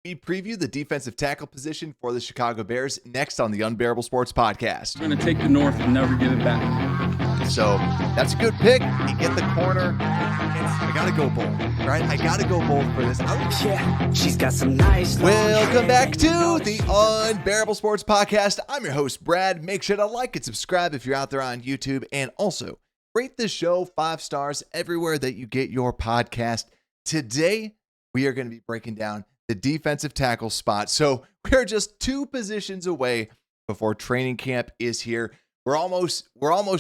We preview the defensive tackle position for the Chicago Bears next on the Unbearable Sports Podcast. I'm going to take the North and never give it back. So that's a good pick. You get the corner. I got to go bold, right? I got to go bold for this. Yeah, she's got some nice. Welcome back to the Unbearable Sports Podcast. I'm your host, Brad. Make sure to like and subscribe if you're out there on YouTube. And also, rate this show 5 stars everywhere that you get your podcast. Today, we are going to be breaking down the defensive tackle spot. So we're just 2 positions away before training camp is here. We're almost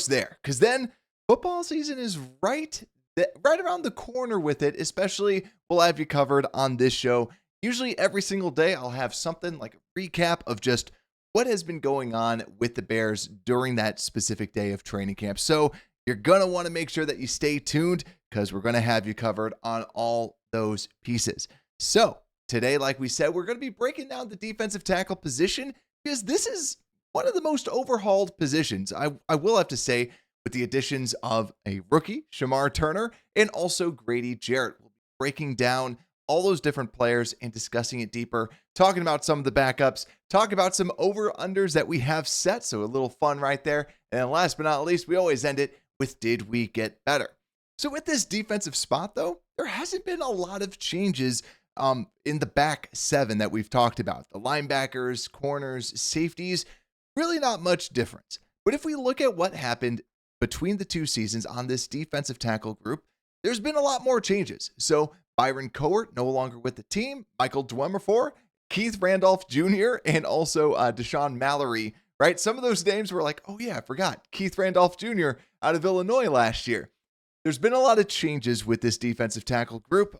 there, because then football season is right around the corner with it. Especially, we'll have you covered on this show. Usually every single day I'll have something like a recap of just what has been going on with the Bears during that specific day of training camp. So you're going to want to make sure that you stay tuned, because we're going to have you covered on all those pieces. So today, like we said, we're going to be breaking down the defensive tackle position, because this is one of the most overhauled positions, I will have to say, with the additions of a rookie, Shamar Turner, and also Grady Jarrett. We'll be breaking down all those different players and discussing it deeper, talking about some of the backups, talking about some over-unders that we have set, so a little fun right there. And then last but not least, we always end it with, did we get better? So with this defensive spot, though, there hasn't been a lot of changes in the back 7 that we've talked about. The linebackers, corners, safeties, really not much difference. But if we look at what happened between the 2 seasons on this defensive tackle group, there's been a lot more changes. So Byron Cowart, no longer with the team, Michael Dwemerfor, Keith Randolph Jr., and also Deshaun Mallory, right? Some of those names were like, oh yeah, I forgot. Keith Randolph Jr. out of Illinois last year. There's been a lot of changes with this defensive tackle group.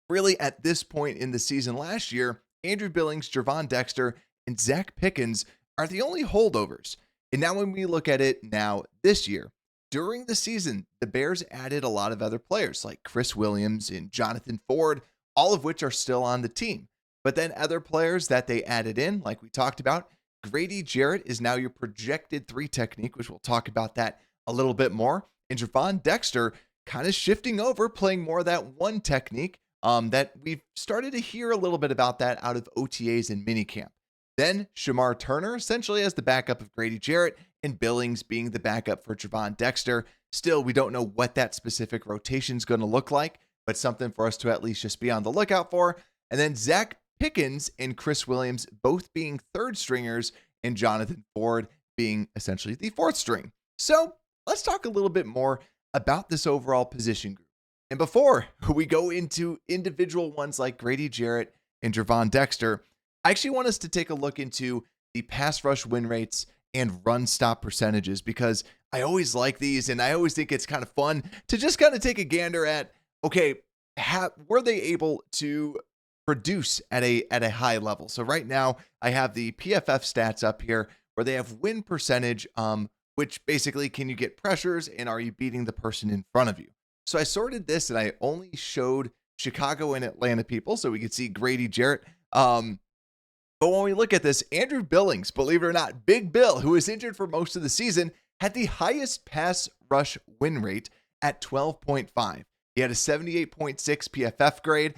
Really, at this point in the season last year, Andrew Billings, Gervon Dexter, and Zach Pickens are the only holdovers. And now when we look at it now this year, during the season, the Bears added a lot of other players like Chris Williams and Jonathan Ford, all of which are still on the team. But then other players that they added in, like we talked about, Grady Jarrett is now your projected 3 technique, which we'll talk about that a little bit more. And Gervon Dexter kind of shifting over, playing more of that 1 technique. That we've started to hear a little bit about that out of OTAs and minicamp. Then Shamar Turner essentially as the backup of Grady Jarrett, and Billings being the backup for Gervon Dexter. Still, we don't know what that specific rotation is going to look like, but something for us to at least just be on the lookout for. And then Zach Pickens and Chris Williams both being 3rd stringers, and Jonathan Ford being essentially the 4th string. So let's talk a little bit more about this overall position group. And before we go into individual ones like Grady Jarrett and Gervon Dexter, I actually want us to take a look into the pass rush win rates and run stop percentages, because I always like these, and I always think it's kind of fun to just kind of take a gander at, okay, were they able to produce at a high level? So right now I have the PFF stats up here where they have win percentage, which basically, can you get pressures and are you beating the person in front of you? So I sorted this and I only showed Chicago and Atlanta people so we could see Grady Jarrett. But when we look at this, Andrew Billings, believe it or not, Big Bill, who was injured for most of the season, had the highest pass rush win rate at 12.5. He had a 78.6 PFF grade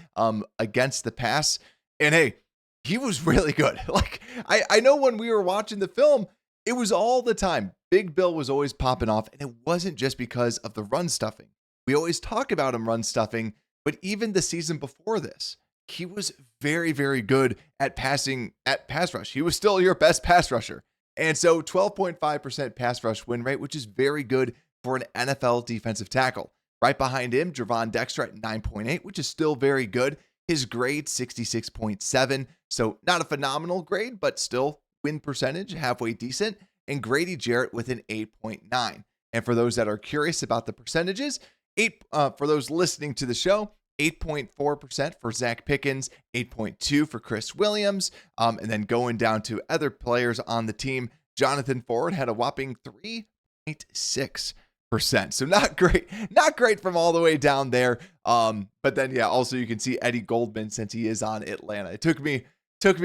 against the pass. And hey, he was really good. Like, I know when we were watching the film, it was all the time. Big Bill was always popping off, and it wasn't just because of the run stuffing. We always talk about him run stuffing, but even the season before this, he was very, very good at pass rush. He was still your best pass rusher. And so 12.5% pass rush win rate, which is very good for an NFL defensive tackle. Right behind him, Gervon Dexter at 9.8, which is still very good. His grade, 66.7. So not a phenomenal grade, but still win percentage, halfway decent. And Grady Jarrett with an 8.9. And for those that are curious about the percentages, for those listening to the show, 8.4% for Zach Pickens, 8.2% for Chris Williams, and then going down to other players on the team, Jonathan Ford had a whopping 3.6%. So not great from all the way down there. But then yeah, also you can see Eddie Goldman, since he is on Atlanta. It took me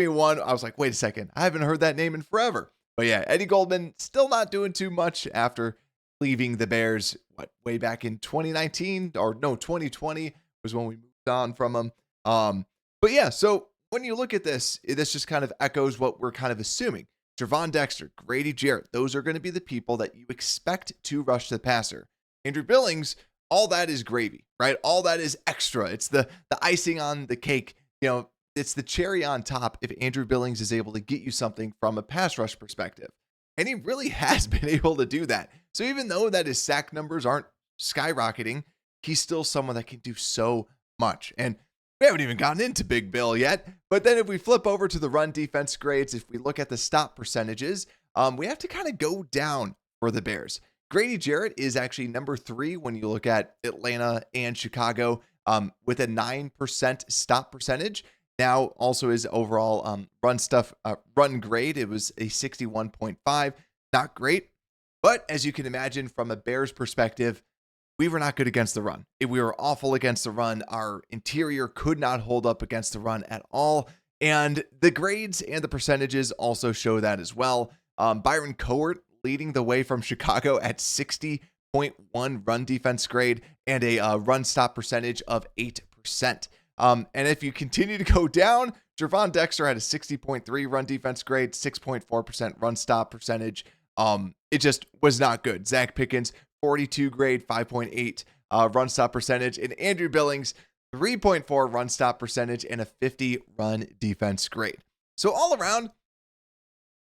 one. I was like, wait a second, I haven't heard that name in forever. But yeah, Eddie Goldman still not doing too much after leaving the Bears, way back in 2019 or no, 2020 was when we moved on from him. But yeah, so when you look at this, this just kind of echoes what we're kind of assuming. Gervon Dexter, Grady Jarrett, those are going to be the people that you expect to rush the passer. Andrew Billings, all that is gravy, right? All that is extra. It's the icing on the cake. It's the cherry on top if Andrew Billings is able to get you something from a pass rush perspective. And he really has been able to do that. So even though that his sack numbers aren't skyrocketing, he's still someone that can do so much. And we haven't even gotten into Big Bill yet. But then if we flip over to the run defense grades, if we look at the stop percentages, we have to kind of go down for the Bears. Grady Jarrett is actually number 3 when you look at Atlanta and Chicago with a 9% stop percentage. Now also his overall run grade, it was a 61.5. Not great. But as you can imagine from a Bears perspective, we were not good against the run. We were awful against the run. Our interior could not hold up against the run at all. And the grades and the percentages also show that as well. Byron Cowart leading the way from Chicago at 60.1 run defense grade and a run stop percentage of 8%. And if you continue to go down, Gervon Dexter had a 60.3 run defense grade, 6.4% run stop percentage. It just was not good. Zach Pickens, 42 grade, 5.8 run stop percentage, and Andrew Billings, 3.4 run stop percentage and a 50 run defense grade. So all around,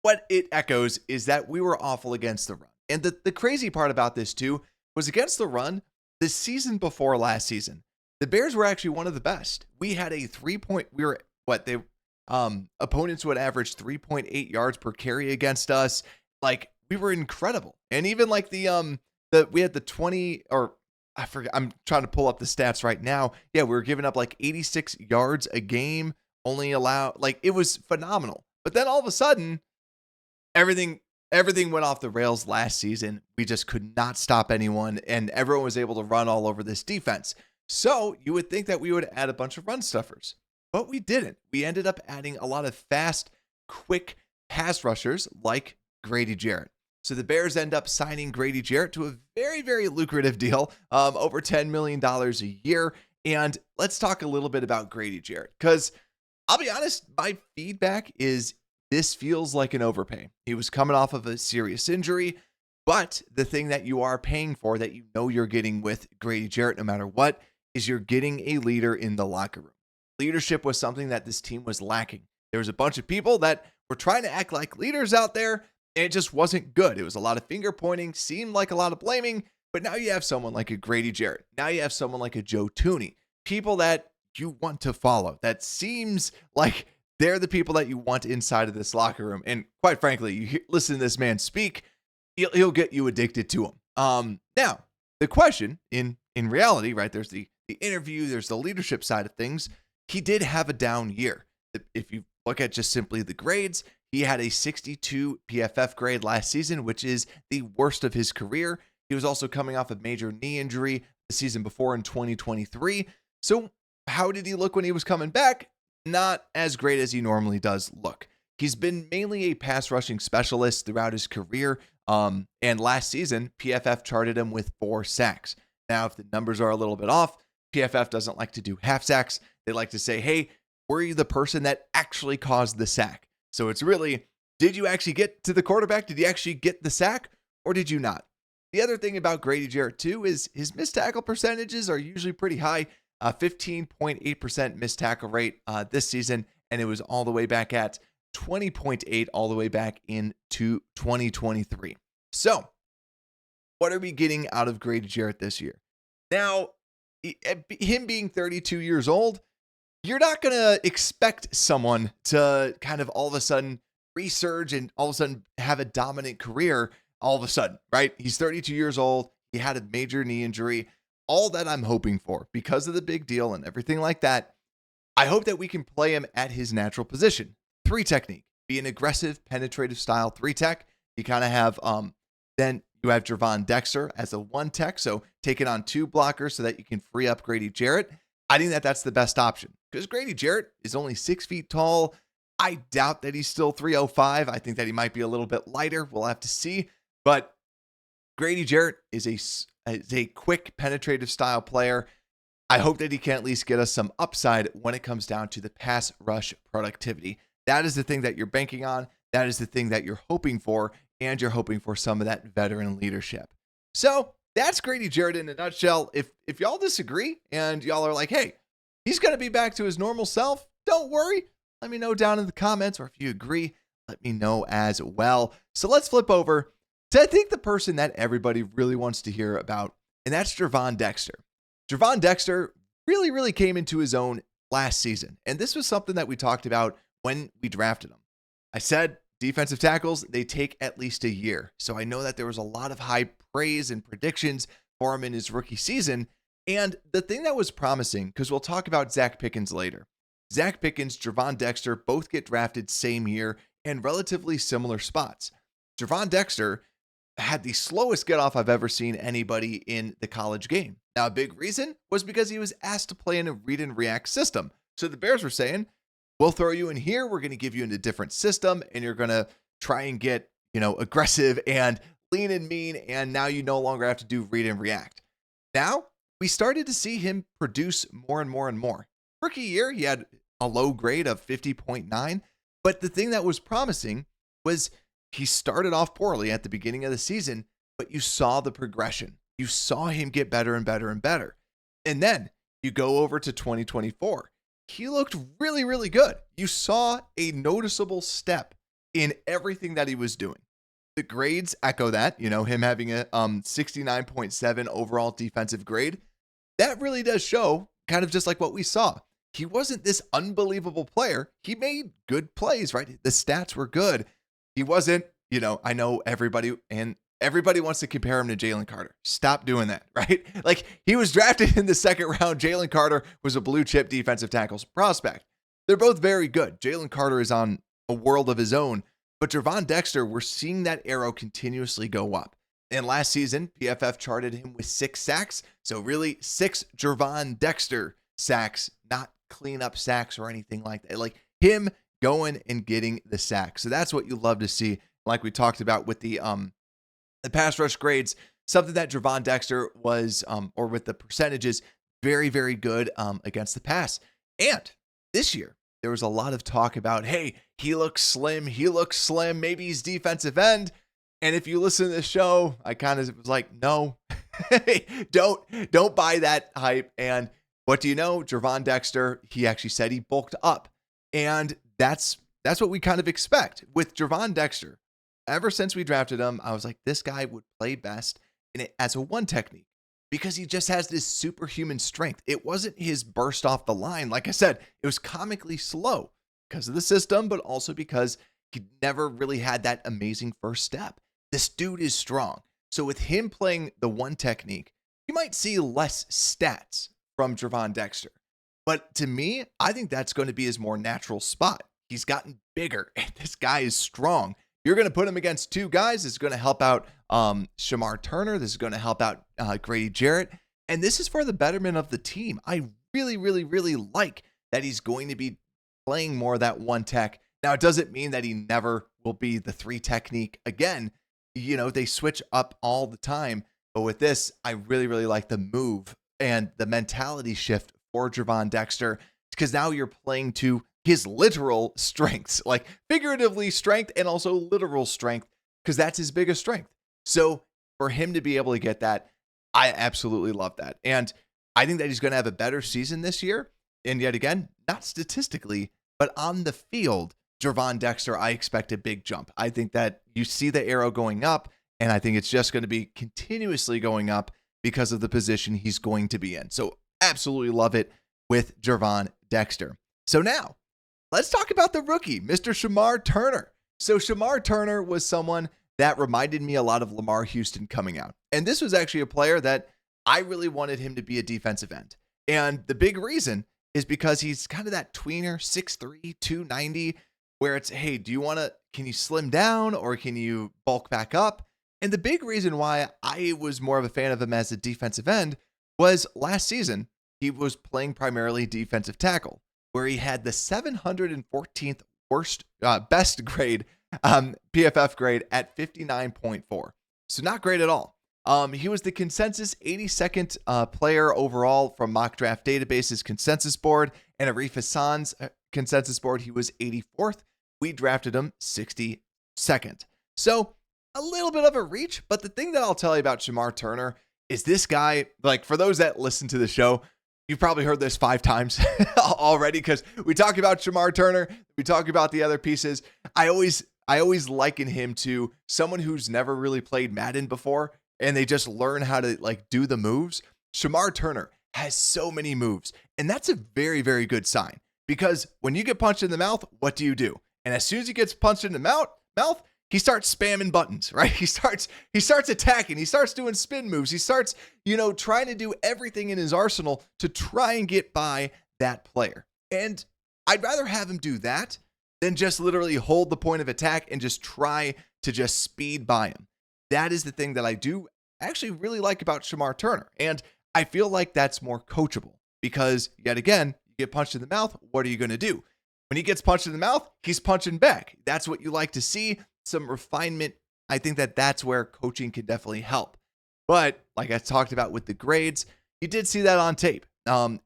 what it echoes is that we were awful against the run. And the crazy part about this too was against the run, the season before last season, the Bears were actually one of the best. We had a opponents would average 3.8 yards per carry against us. Like, we were incredible. And even like we had the 20, or I forget, I'm trying to pull up the stats right now. Yeah, we were giving up like 86 yards a game, only allowed, like, it was phenomenal. But then all of a sudden, everything went off the rails last season. We just could not stop anyone, and everyone was able to run all over this defense. So you would think that we would add a bunch of run stuffers, but we didn't. We ended up adding a lot of fast, quick pass rushers like Grady Jarrett. So the Bears end up signing Grady Jarrett to a very, very lucrative deal, over $10 million a year. And let's talk a little bit about Grady Jarrett, because I'll be honest, my feedback is this feels like an overpay. He was coming off of a serious injury, but the thing that you are paying for, that you know you're getting with Grady Jarrett no matter what, is you're getting a leader in the locker room. Leadership was something that this team was lacking. There was a bunch of people that were trying to act like leaders out there, and it just wasn't good. It was a lot of finger pointing, seemed like a lot of blaming, but now you have someone like a Grady Jarrett. Now you have someone like a Joe Tooney. People that you want to follow. That seems like they're the people that you want inside of this locker room. And quite frankly, you listen to this man speak, he'll get you addicted to him. Now, the question in reality, right, there's the interview, there's the leadership side of things. He did have a down year. If you look at just simply the grades, he had a 62 PFF grade last season, which is the worst of his career. He was also coming off a major knee injury the season before in 2023. So how did he look when he was coming back? Not as great as he normally does look. He's been mainly a pass rushing specialist throughout his career. And last season, PFF charted him with 4 sacks. Now, if the numbers are a little bit off, PFF doesn't like to do half sacks. They like to say, hey, were you the person that actually caused the sack? So it's really, did you actually get to the quarterback? Did you actually get the sack, or did you not? The other thing about Grady Jarrett, too, is his missed tackle percentages are usually pretty high. 15.8% missed tackle rate this season, and it was all the way back at 20.8 all the way back into 2023. So what are we getting out of Grady Jarrett this year? Now, him being 32 years old, you're not going to expect someone to kind of all of a sudden resurge and all of a sudden have a dominant career all of a sudden, right? He's 32 years old. He had a major knee injury. All that I'm hoping for, because of the big deal and everything like that, I hope that we can play him at his natural position. 3 technique, be an aggressive, penetrative style 3 tech. You kind of have, then you have Gervon Dexter as a 1 tech. So taking on 2 blockers so that you can free up Grady Jarrett. I think that that's the best option, because Grady Jarrett is only 6 feet tall. I doubt that he's still 305. I think that he might be a little bit lighter. We'll have to see. But Grady Jarrett is a quick, penetrative style player. I hope that he can at least get us some upside when it comes down to the pass rush productivity. That is the thing that you're banking on. That is the thing that you're hoping for, and you're hoping for some of that veteran leadership. So that's Grady Jarrett in a nutshell. If y'all disagree and y'all are like, hey, he's going to be back to his normal self, don't worry. Let me know down in the comments, or if you agree, let me know as well. So let's flip over to, I think, the person that everybody really wants to hear about, and that's Gervon Dexter. Gervon Dexter really came into his own last season, and this was something that we talked about when we drafted him. I said defensive tackles, they take at least a year. So I know that there was a lot of high praise and predictions for him in his rookie season. And the thing that was promising, because we'll talk about Zach Pickens later. Zach Pickens, Gervon Dexter both get drafted same year in relatively similar spots. Gervon Dexter had the slowest get off I've ever seen anybody in the college game. Now, a big reason was because he was asked to play in a read and react system. So the Bears were saying, we'll throw you in here. We're going to give you in a different system, and you're going to try and get, aggressive and lean and mean. And now you no longer have to do read and react. Now we started to see him produce more and more and more. Rookie year, he had a low grade of 50.9. But the thing that was promising was he started off poorly at the beginning of the season, but you saw the progression. You saw him get better and better and better. And then you go over to 2024. He looked really good. You saw a noticeable step in everything that he was doing. The grades echo that, him having a 69.7 overall defensive grade. That really does show kind of just like what we saw. He wasn't this unbelievable player. He made good plays, right? The stats were good. He wasn't, I know everybody wants to compare him to Jalen Carter. Stop doing that, right? Like, he was drafted in the second round. Jalen Carter was a blue chip defensive tackles prospect. They're both very good. Jalen Carter is on a world of his own, but Gervon Dexter, we're seeing that arrow continuously go up. And last season, PFF charted him with 6 sacks. So really 6 Gervon Dexter sacks, not cleanup sacks or anything like that. Like him going and getting the sack. So that's what you love to see. Like we talked about with the pass rush grades, something that Gervon Dexter was, or with the percentages, very good against the pass. And this year, there was a lot of talk about, hey, he looks slim. Maybe he's defensive end. And if you listen to the show, I kind of was like, no, don't buy that hype. And what do you know? Gervon Dexter, he actually said he bulked up. And that's what we kind of expect with Gervon Dexter. Ever since we drafted him, I was like, this guy would play best in it as a one technique because he just has this superhuman strength. It wasn't his burst off the line. Like I said, it was comically slow because of the system, but also because he never really had that amazing first step. This dude is strong. So with him playing the one technique, you might see less stats from Gervon Dexter. But to me, I think that's going to be his more natural spot. He's gotten bigger and this guy is strong. You're going to put him against 2 guys. This is going to help out Shamar Turner. This is going to help out Grady Jarrett. And this is for the betterment of the team. I really like that he's going to be playing more of that one tech. Now, it doesn't mean that he never will be the 3 technique again. They switch up all the time. But with this, I really like the move and the mentality shift for Gervon Dexter, because now you're playing to his literal strengths, like figuratively strength and also literal strength, because that's his biggest strength. So for him to be able to get that, I absolutely love that. And I think that he's going to have a better season this year. And yet again, not statistically, but on the field, Gervon Dexter, I expect a big jump. I think that you see the arrow going up, and I think it's just going to be continuously going up because of the position he's going to be in. So absolutely love it with Gervon Dexter. So now, let's talk about the rookie, Mr. Shamar Turner. So Shamar Turner was someone that reminded me a lot of Lamar Houston coming out. And this was actually a player that I really wanted him to be a defensive end. And the big reason is because he's kind of that tweener, 6'3", 290, where it's, hey, can you slim down or can you bulk back up? And the big reason why I was more of a fan of him as a defensive end was last season, he was playing primarily defensive tackle, where he had the 714th best grade, PFF grade at 59.4. So not great at all. He was the consensus 82nd player overall from Mock Draft Database's consensus board, and Arif Hassan's consensus board, he was 84th. We drafted him 62nd. So a little bit of a reach, but the thing that I'll tell you about Shamar Turner is this guy, like for those that listen to the show, you've probably heard this 5 times already because we talk about Shamar Turner, we talk about the other pieces. I always liken him to someone who's never really played Madden before and they just learn how to like do the moves. Shamar Turner has so many moves, and that's a very, very good sign because when you get punched in the mouth, what do? And as soon as he gets punched in the mouth, he starts spamming buttons, right? He starts attacking. He starts doing spin moves. He starts, trying to do everything in his arsenal to try and get by that player. And I'd rather have him do that than just literally hold the point of attack and just try to just speed by him. That is the thing that I do actually really like about Shamar Turner. And I feel like that's more coachable because, yet again, you get punched in the mouth, what are you going to do? When he gets punched in the mouth, he's punching back. That's what you like to see, some refinement. I think that that's where coaching can definitely help. But like I talked about with the grades, you did see that on tape.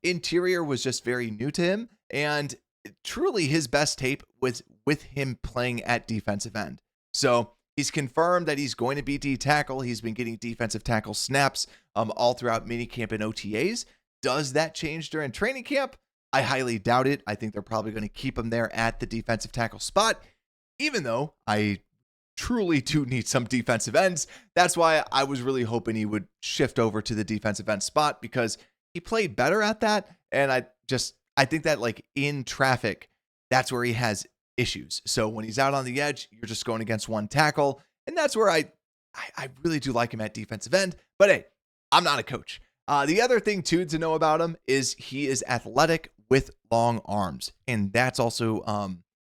Interior was just very new to him, and truly his best tape was with him playing at defensive end. So he's confirmed that he's going to be D-tackle. He's been getting defensive tackle snaps all throughout minicamp and OTAs. Does that change during training camp? I highly doubt it. I think they're probably going to keep him there at the defensive tackle spot, even though I truly do need some defensive ends. That's why I was really hoping he would shift over to the defensive end spot because he played better at that. And I think that like in traffic, that's where he has issues. So when he's out on the edge, you're just going against one tackle. And that's where I really do like him at defensive end. But hey, I'm not a coach. The other thing too to know about him is he is athletic with long arms. And that's also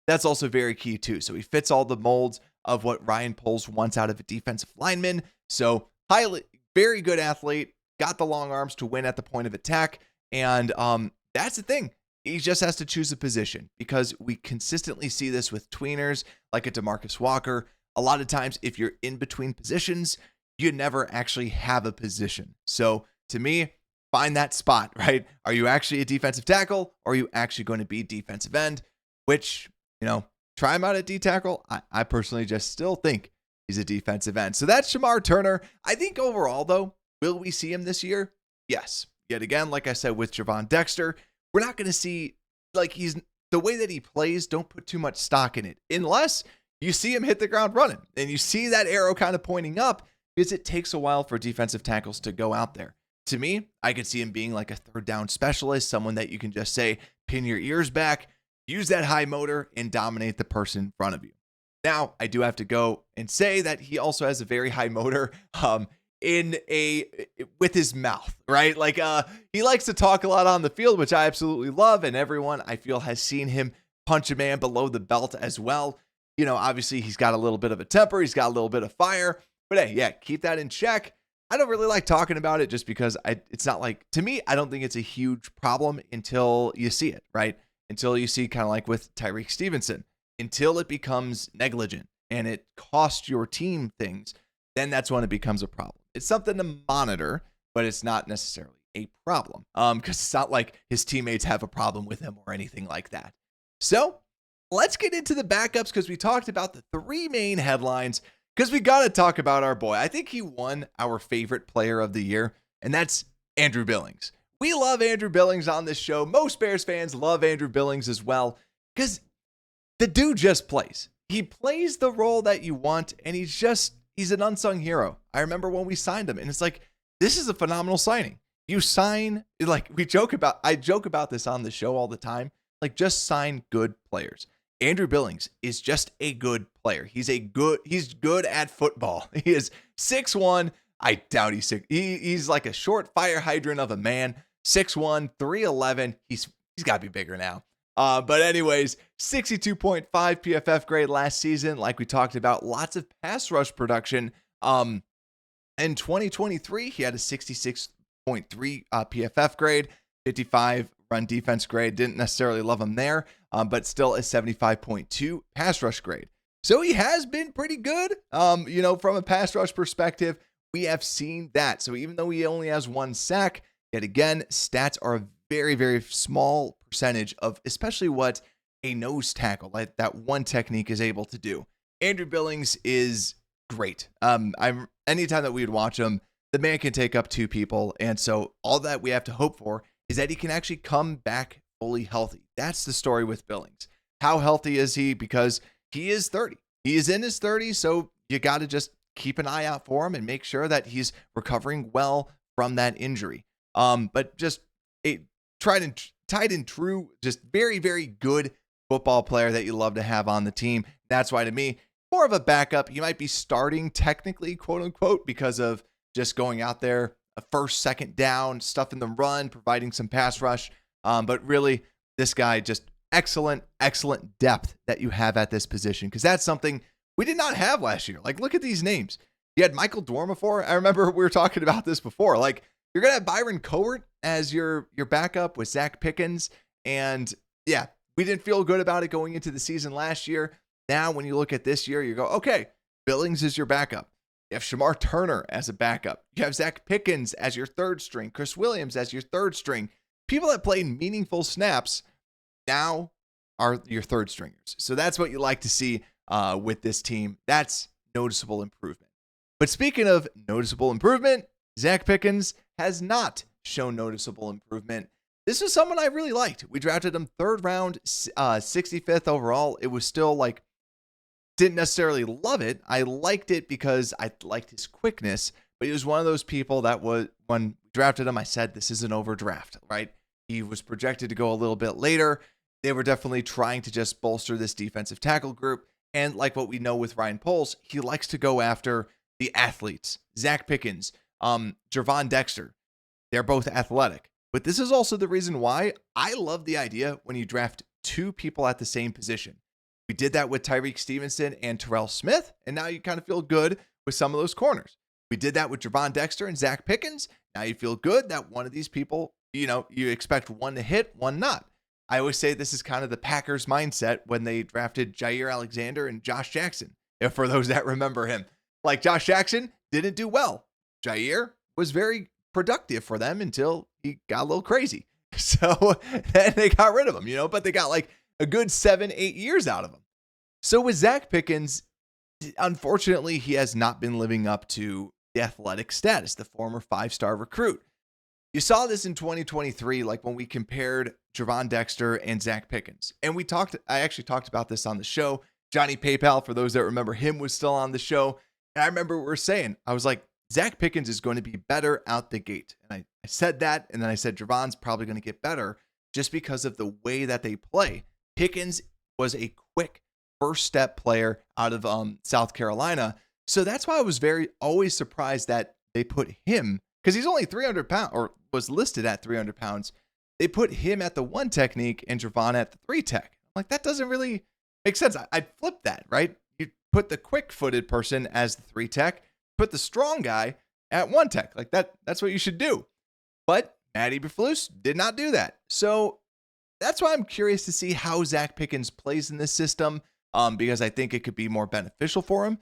very key too. So he fits all the molds of what Ryan Poles wants out of a defensive lineman. So very good athlete, got the long arms to win at the point of attack. And that's the thing. He just has to choose a position because we consistently see this with tweeners like a DeMarcus Walker. A lot of times, if you're in between positions, you never actually have a position. So to me, find that spot, right? Are you actually a defensive tackle or are you actually going to be defensive end? Which, try him out at D-tackle. I personally just still think he's a defensive end. So that's Shamar Turner. I think overall, though, will we see him this year? Yes. Yet again, like I said, with Gervon Dexter, we're not going to see, the way that he plays, don't put too much stock in it. Unless you see him hit the ground running and you see that arrow kind of pointing up because it takes a while for defensive tackles to go out there. To me, I could see him being like a third down specialist, someone that you can just say, pin your ears back, use that high motor, and dominate the person in front of you. Now, I do have to go and say that he also has a very high motor with his mouth, right? He likes to talk a lot on the field, which I absolutely love, and everyone I feel has seen him punch a man below the belt as well. Obviously he's got a little bit of a temper, he's got a little bit of fire, but hey, yeah, keep that in check. I don't really like talking about it just because it's not like, to me, I don't think it's a huge problem until you see it, right? Until you see kind of like with Tyreek Stevenson, until it becomes negligent and it costs your team things, then that's when it becomes a problem. It's something to monitor, but it's not necessarily a problem because it's not like his teammates have a problem with him or anything like that. So let's get into the backups because we talked about the 3 main headlines because we got to talk about our boy. I think he won our favorite player of the year, and that's Andrew Billings. We love Andrew Billings on this show. Most Bears fans love Andrew Billings as well because the dude just plays. He plays the role that you want, and he's an unsung hero. I remember when we signed him, and it's like, this is a phenomenal signing. You sign, I joke about this on the show all the time, just sign good players. Andrew Billings is just a good player. He's good at football. He is 6'1". I doubt he's 6. He's like a short fire hydrant of a man. 6'1", 311. He's got to be bigger now. But anyways, 62.5 PFF grade last season. Like we talked about, lots of pass rush production. In 2023, he had a 66.3 PFF grade, 55 run defense grade. Didn't necessarily love him there, but still a 75.2 pass rush grade. So he has been pretty good, from a pass rush perspective. we have seen that. So even though he only has 1 sack, yet again, stats are a very, very small percentage of especially what a nose tackle, like that one technique, is able to do. Andrew Billings is great. Anytime that we would watch him, the man can take up 2 people. And so all that we have to hope for is that he can actually come back fully healthy. That's the story with Billings. How healthy is he? Because he is 30. He is in his 30s, so you got to just keep an eye out for him and make sure that he's recovering well from that injury. But just a tried and true, just very, very good football player that you love to have on the team. That's why, to me, more of a backup. He might be starting technically, quote unquote, because of just going out there a first, second down, stuffing the run, providing some pass rush. But really, this guy just excellent depth that you have at this position, because that's something we did not have last year. Like, look at these names. You had Michael Dormifore. I remember we were talking about this before. Like, you're going to have Byron Cowart as your backup with Zach Pickens. And yeah, we didn't feel good about it going into the season last year. Now, when you look at this year, you go, okay, Billings is your backup. You have Shamar Turner as a backup. You have Zach Pickens as your 3rd string. Chris Williams as your 3rd string. People that played meaningful snaps now are your 3rd stringers. So that's what you like to see with this team. That's noticeable improvement. But speaking of noticeable improvement, Zach Pickens has not shown noticeable improvement. This was someone I really liked. We drafted him 3rd round, 65th overall. It was still like, didn't necessarily love it. I liked it because I liked his quickness, but he was one of those people that was, when we drafted him, I said, this is an overdraft, right? He was projected to go a little bit later. They were definitely trying to just bolster this defensive tackle group. And like what we know with Ryan Poles, he likes to go after the athletes. Zach Pickens, Gervon Dexter, they're both athletic. But this is also the reason why I love the idea when you draft 2 people at the same position. We did that with Tyreek Stevenson and Terrell Smith, and now you kind of feel good with some of those corners. We did that with Gervon Dexter and Zach Pickens. Now you feel good that one of these people, you expect one to hit, one not. I always say this is kind of the Packers mindset when they drafted Jair Alexander and Josh Jackson. If for those that remember him, like Josh Jackson didn't do well. Jair was very productive for them until he got a little crazy. So then they got rid of him, but they got like a good 7-8 years out of him. So with Zach Pickens, unfortunately, he has not been living up to the athletic status, the former 5-star recruit. You saw this in 2023, like when we compared Gervon Dexter and Zach Pickens. And I actually talked about this on the show. Johnny PayPal, for those that remember him, was still on the show. And I remember we were saying, I was like, Zach Pickens is going to be better out the gate. And I said that, and then I said Gervon's probably going to get better just because of the way that they play. Pickens was a quick first step player out of South Carolina. So that's why I was always surprised that they put him, because he's only 300 pounds, or was listed at 300 pounds. They put him at the 1 technique and Gervon at the 3 tech. I'm like, that doesn't really make sense. I'd flip that, right? You put the quick footed person as the 3 tech, put the strong guy at 1 tech. Like that's what you should do. But Matt Eberflus did not do that. So that's why I'm curious to see how Zach Pickens plays in this system, because I think it could be more beneficial for him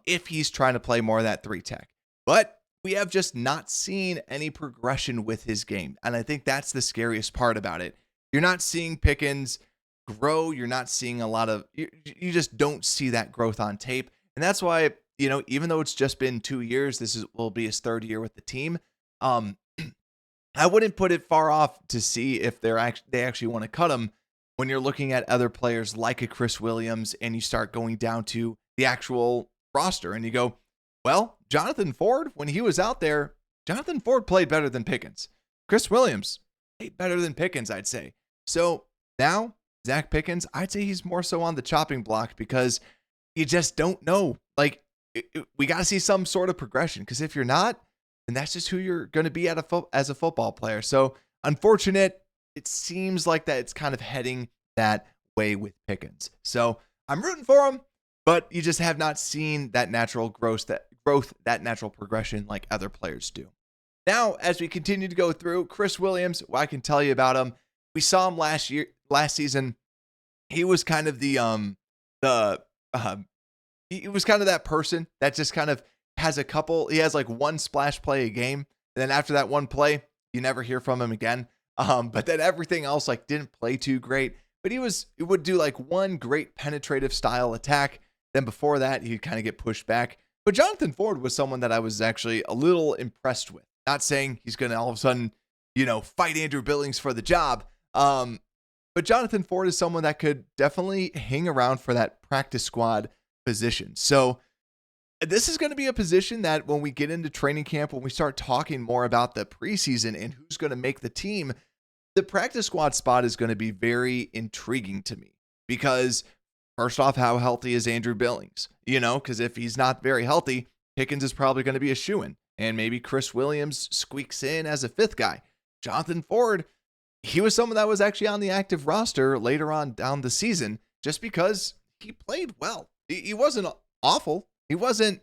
if he's trying to play more of that 3 tech. But we have just not seen any progression with his game. And I think that's the scariest part about it. You're not seeing Pickens grow. You're not seeing a lot of, you just don't see that growth on tape. And that's why, even though it's just been 2 years, will be his 3rd year with the team. I wouldn't put it far off to see if they actually want to cut him when you're looking at other players like a Chris Williams and you start going down to the actual roster and you go, well, Jonathan Ford, when he was out there, Jonathan Ford played better than Pickens. Chris Williams played better than Pickens, I'd say. So now Zach Pickens, I'd say he's more so on the chopping block because you just don't know. Like, we got to see some sort of progression, because if you're not, and that's just who you're going to be as a football player. So unfortunate, it seems like that it's kind of heading that way with Pickens. So I'm rooting for him, but you just have not seen that natural growth, that natural progression like other players do. Now, as we continue to go through, Chris Williams, what I can tell you about him, we saw him last season. He was kind of he was kind of that person that just kind of he has like one splash play a game. And then after that one play, you never hear from him again. But then everything else like didn't play too great. But he would do like one great penetrative style attack. Then before that, he'd kind of get pushed back. But Jonathan Ford was someone that I was actually a little impressed with. Not saying he's going to all of a sudden, fight Andrew Billings for the job. But Jonathan Ford is someone that could definitely hang around for that practice squad position. So this is going to be a position that when we get into training camp, when we start talking more about the preseason and who's going to make the team, the practice squad spot is going to be very intriguing to me because first off, how healthy is Andrew Billings? Because if he's not very healthy, Pickens is probably going to be a shoo-in. And maybe Chris Williams squeaks in as a fifth guy. Jonathan Ford, he was someone that was actually on the active roster later on down the season just because he played well. He wasn't awful. He wasn't,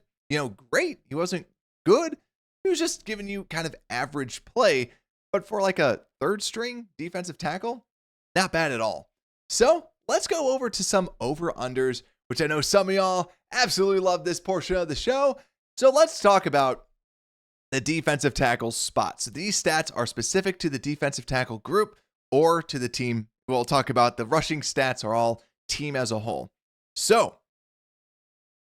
great. He wasn't good. He was just giving you kind of average play. But for like a third string defensive tackle, not bad at all. So let's go over to some over-unders, which I know some of y'all absolutely love this portion of the show. So let's talk about the defensive tackle spot. So these stats are specific to the defensive tackle group or to the team. We'll talk about the rushing stats are all team as a whole. So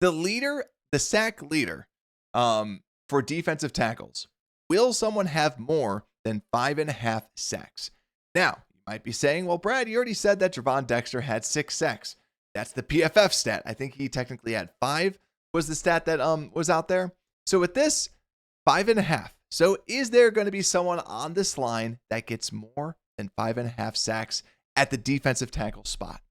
the sack leader for defensive tackles, will someone have more than 5.5 sacks? Now, you might be saying, well, Brad, you already said that Gervon Dexter had 6 sacks. That's the PFF stat. I think he technically had 5 was the stat that was out there. So with this, 5.5. So is there going to be someone on this line that gets more than 5.5 sacks at the defensive tackle spot?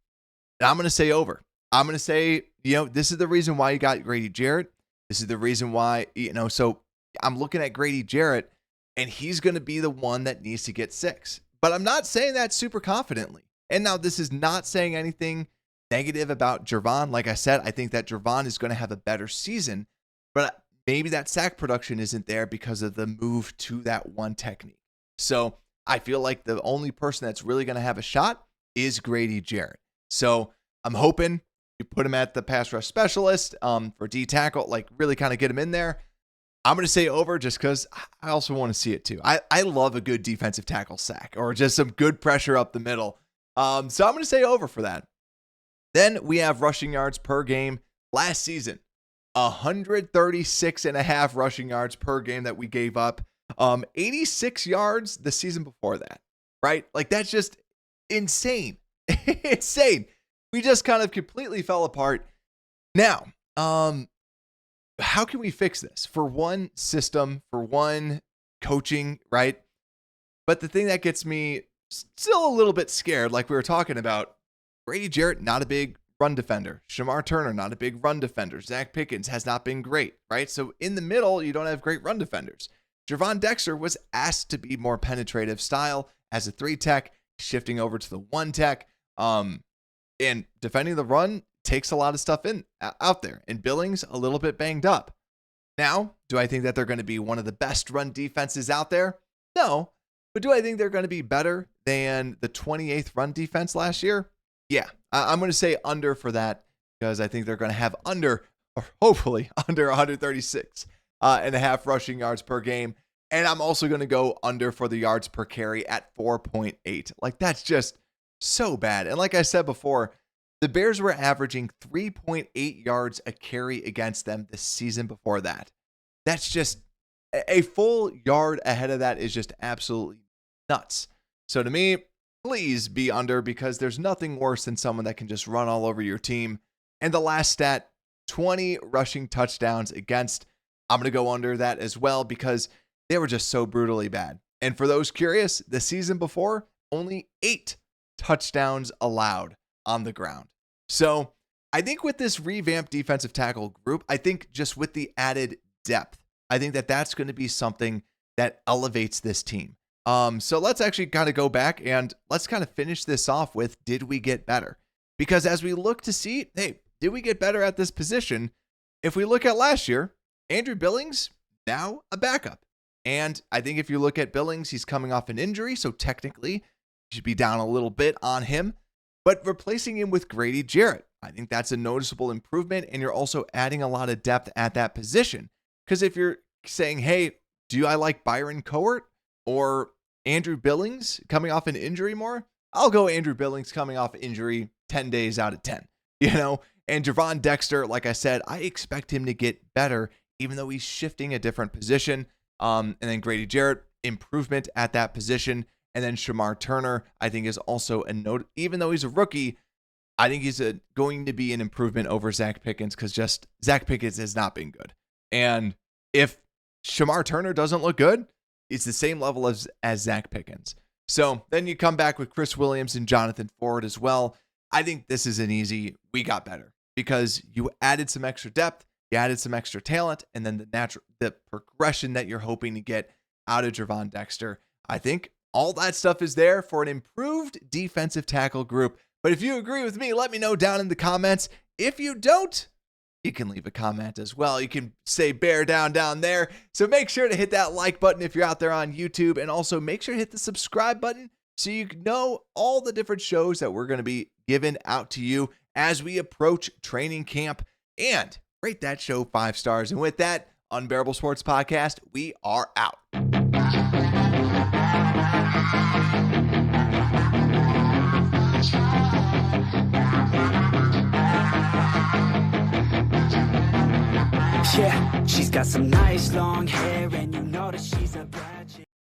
And I'm going to say over. I'm going to say, this is the reason why you got Grady Jarrett. This is the reason why, so I'm looking at Grady Jarrett and he's going to be the one that needs to get 6. But I'm not saying that super confidently. And now this is not saying anything negative about Gervon. Like I said, I think that Gervon is going to have a better season, but maybe that sack production isn't there because of the move to that one technique. So I feel like the only person that's really going to have a shot is Grady Jarrett. So I'm hoping you put him at the pass rush specialist for D tackle, like really kind of get him in there. I'm going to say over just because I also want to see it too. I love a good defensive tackle sack or just some good pressure up the middle. So I'm going to say over for that. Then we have rushing yards per game. Last season, 136.5 rushing yards per game that we gave up. 86 yards the season before that, right? Like that's just insane. Insane. We just kind of completely fell apart. Now, how can we fix this? For one system, for one coaching, right? But the thing that gets me still a little bit scared, like we were talking about, Grady Jarrett, not a big run defender. Shamar Turner, not a big run defender. Zach Pickens has not been great, right? So in the middle, you don't have great run defenders. Gervon Dexter was asked to be more penetrative style as a 3 tech, shifting over to the 1 tech. And defending the run takes a lot of stuff out there. And Billings, a little bit banged up. Now, do I think that they're going to be one of the best run defenses out there? No. But do I think they're going to be better than the 28th run defense last year? Yeah. I'm going to say under for that because I think they're going to have hopefully under 136 and a half rushing yards per game. And I'm also going to go under for the yards per carry at 4.8. Like that's just so bad. And like I said before, the Bears were averaging 3.8 yards a carry against them the season before that. That's just a full yard ahead of that is just absolutely nuts. So to me, please be under because there's nothing worse than someone that can just run all over your team. And the last stat, 20 rushing touchdowns against. I'm going to go under that as well because they were just so brutally bad. And for those curious, the season before, only 8 touchdowns allowed on the ground. So I think with this revamped defensive tackle group, I think just with the added depth, I think that that's going to be something that elevates this team. So let's actually kind of go back and let's kind of finish this off with, did we get better? Because as we look to see, hey, did we get better at this position? If we look at last year, Andrew Billings, now a backup. And I think if you look at Billings, he's coming off an injury. So technically, you should be down a little bit on him. But replacing him with Grady Jarrett, I think that's a noticeable improvement. And you're also adding a lot of depth at that position. Because if you're saying, hey, do I like Byron Court or Andrew Billings coming off an injury more? I'll go Andrew Billings coming off injury 10 days out of 10, And Gervon Dexter, like I said, I expect him to get better, even though he's shifting a different position. And then Grady Jarrett, improvement at that position. And then Shamar Turner, I think, is also a note. Even though he's a rookie, I think he's going to be an improvement over Zach Pickens, because just Zach Pickens has not been good. And if Shamar Turner doesn't look good, it's the same level as Zach Pickens. So then you come back with Chris Williams and Jonathan Ford as well. I think this is an easy, we got better, because you added some extra depth, you added some extra talent, and then the progression that you're hoping to get out of Gervon Dexter. I think all that stuff is there for an improved defensive tackle group. But if you agree with me, let me know down in the comments. If you don't, you can leave a comment as well. You can say bear down there. So make sure to hit that like button if you're out there on YouTube. And also make sure to hit the subscribe button so you know all the different shows that we're going to be giving out to you as we approach training camp. And rate that show 5 stars. And with that, Unbearable Sports Podcast, we are out. Yeah, she's got some nice long hair, and you know that she's a